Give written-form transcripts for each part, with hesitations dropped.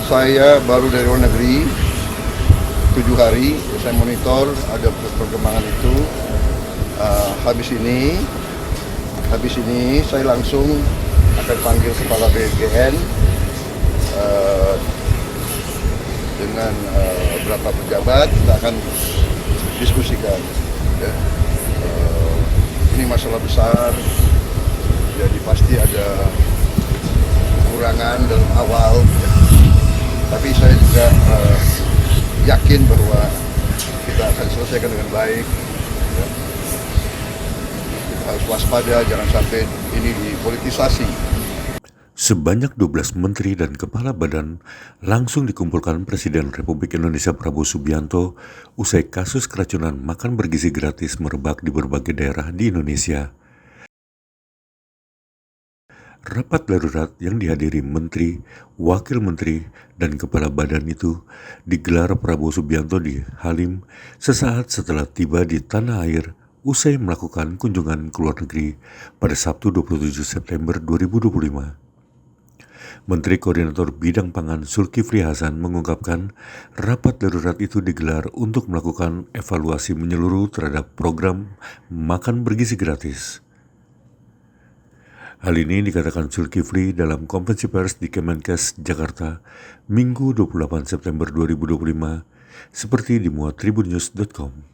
Saya baru dari luar negeri 7 hari. Saya monitor ada perkembangan itu. Habis ini saya langsung akan panggil kepala BNGN dengan beberapa pejabat. Kita akan diskusikan. Ya. Ini masalah besar, jadi pasti ada kekurangan dalam awal. Ya. Tapi saya juga yakin bahwa kita akan selesaikan dengan baik. Ya. Kita harus waspada, jangan sampai ini dipolitisasi. Sebanyak 12 menteri dan kepala badan langsung dikumpulkan Presiden Republik Indonesia Prabowo Subianto usai kasus keracunan makan bergizi gratis merebak di berbagai daerah di Indonesia. Rapat darurat yang dihadiri menteri, wakil menteri, dan kepala badan itu digelar Prabowo Subianto di Halim sesaat setelah tiba di tanah air usai melakukan kunjungan ke luar negeri pada Sabtu 27 September 2025. Menteri Koordinator Bidang Pangan Zulkifli Hasan mengungkapkan rapat darurat itu digelar untuk melakukan evaluasi menyeluruh terhadap program makan bergizi gratis. Hal ini dikatakan Zulkifli dalam konferensi pers di Kemenkes Jakarta Minggu 28 September 2025 seperti dimuat tribunnews.com.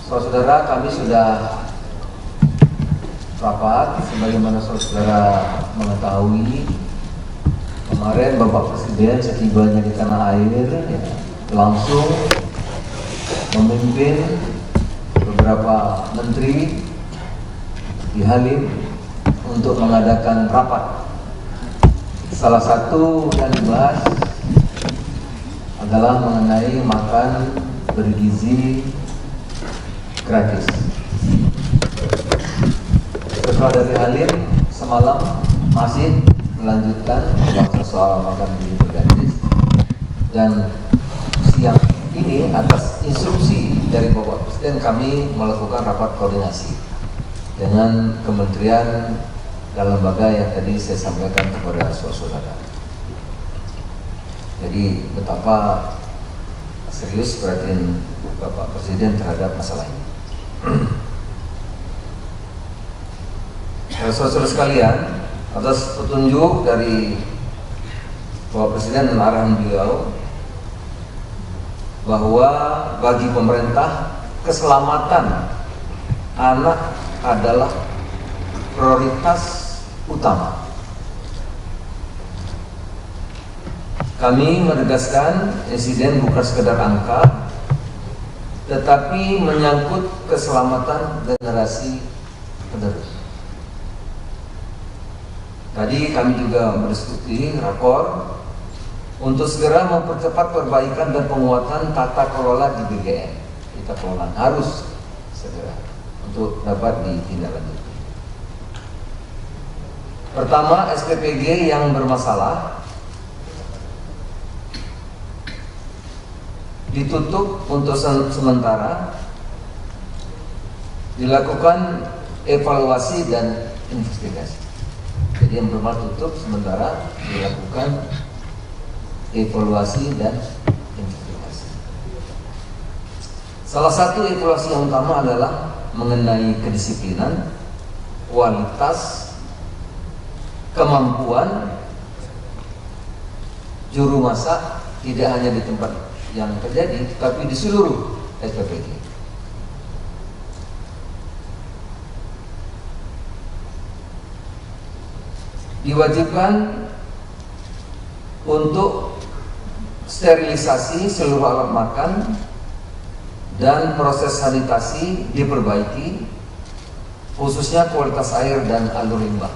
Saudara, kami sudah rapat, sebagaimana saudara mengetahui, kemarin Bapak Presiden setibanya di tanah air langsung memimpin beberapa menteri di Halim untuk mengadakan rapat. Salah satu yang dibahas adalah mengenai makan bergizi gratis. Setelah dari Halim semalam masih melanjutkan pembahasan soal makan bergizi gratis, dan siang ini atas instruksi dari Bapak Presiden kami melakukan rapat koordinasi dengan kementerian dan lembaga yang tadi saya sampaikan kepada saudara. Jadi betapa serius perhatian Bapak Presiden terhadap masalah ini. Saudara sekalian, atas petunjuk dari Bapak Presiden dan arahan beliau bahwa bagi pemerintah keselamatan anak adalah prioritas utama. Kami menegaskan insiden bukan sekedar angka, tetapi menyangkut keselamatan generasi penerus. Tadi kami juga berdiskusi rapor untuk segera mempercepat perbaikan dan penguatan tata kelola di BGN. Tata kelola harus segera untuk dapat ditindaklanjuti. Pertama, SPPG yang bermasalah ditutup untuk sementara, dilakukan evaluasi dan investigasi. Jadi yang bermasalah tutup sementara, dilakukan evaluasi dan investigasi. Salah satu evaluasi yang utama adalah mengenai kedisiplinan, kualitas, kemampuan juru masak tidak hanya di tempat yang terjadi, tapi di seluruh SPPG. Diwajibkan untuk sterilisasi seluruh alat makan dan proses sanitasi diperbaiki, khususnya kualitas air dan alur limbah.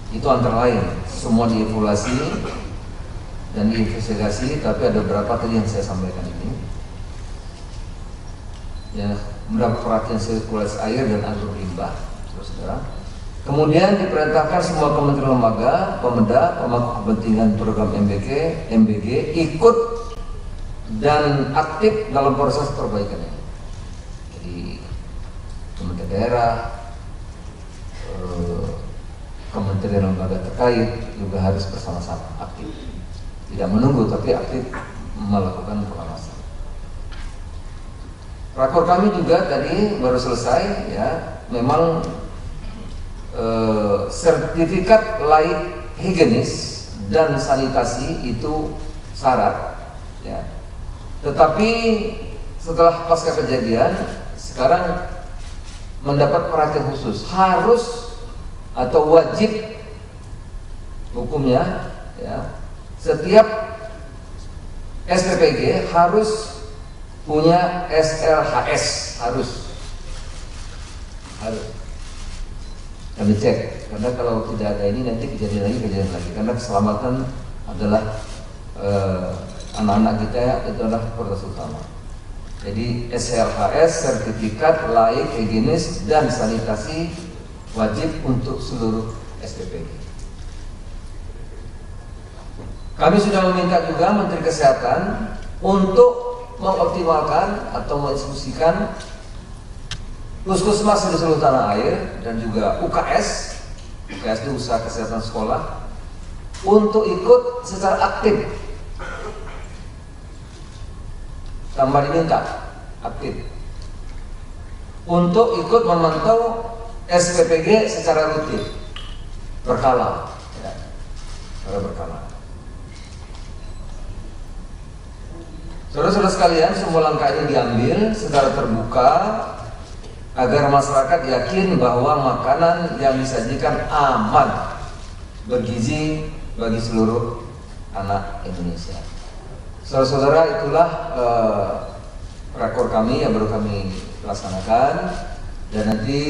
Itu antara lain, semua dievaluasi dan diinvestigasi, tapi ada beberapa tadi yang saya sampaikan ini. Ya, mendapat perhatian sirkulasi air dan alur limbah, saudara. Kemudian diperintahkan semua kementerian lembaga, Pemda, pemangku kepentingan program MBG ikut dan aktif dalam proses perbaikan ini. Jadi daerah, kementerian lembaga terkait juga harus bersama-sama aktif. Tidak menunggu tapi aktif melakukan pengawasan. Rakor kami juga tadi baru selesai ya, memang sertifikat layak higienis dan sanitasi itu syarat ya. Tetapi setelah pasca kejadian sekarang mendapat perhatian khusus, harus atau wajib hukumnya ya, setiap SPPG harus punya SLHS, harus kami cek, karena kalau tidak ada ini nanti kejadian lagi karena keselamatan adalah anak-anak kita itu adalah prioritas utama. Jadi SLHS, sertifikat layak higienis dan sanitasi wajib untuk seluruh SPPG. Kami sudah meminta juga Menteri Kesehatan untuk mengoptimalkan atau menginstruksikan puskesmas di seluruh tanah air dan juga UKS itu usaha kesehatan sekolah untuk ikut secara aktif. Tambah diminta aktif untuk ikut memantau SPPG secara rutin, berkala, ya, secara berkala. Saudara-saudara sekalian, semua langkah ini diambil secara terbuka agar masyarakat yakin bahwa makanan yang disajikan aman, bergizi bagi seluruh anak Indonesia. Saudara-saudara, itulah rakor kami yang baru kami laksanakan, dan nanti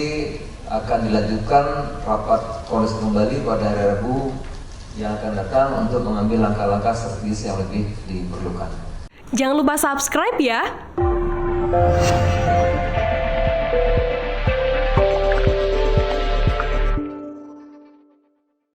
akan dilanjutkan rapat koordinasi kembali pada hari Rabu yang akan datang untuk mengambil langkah-langkah strategis yang lebih diperlukan. Jangan lupa subscribe ya.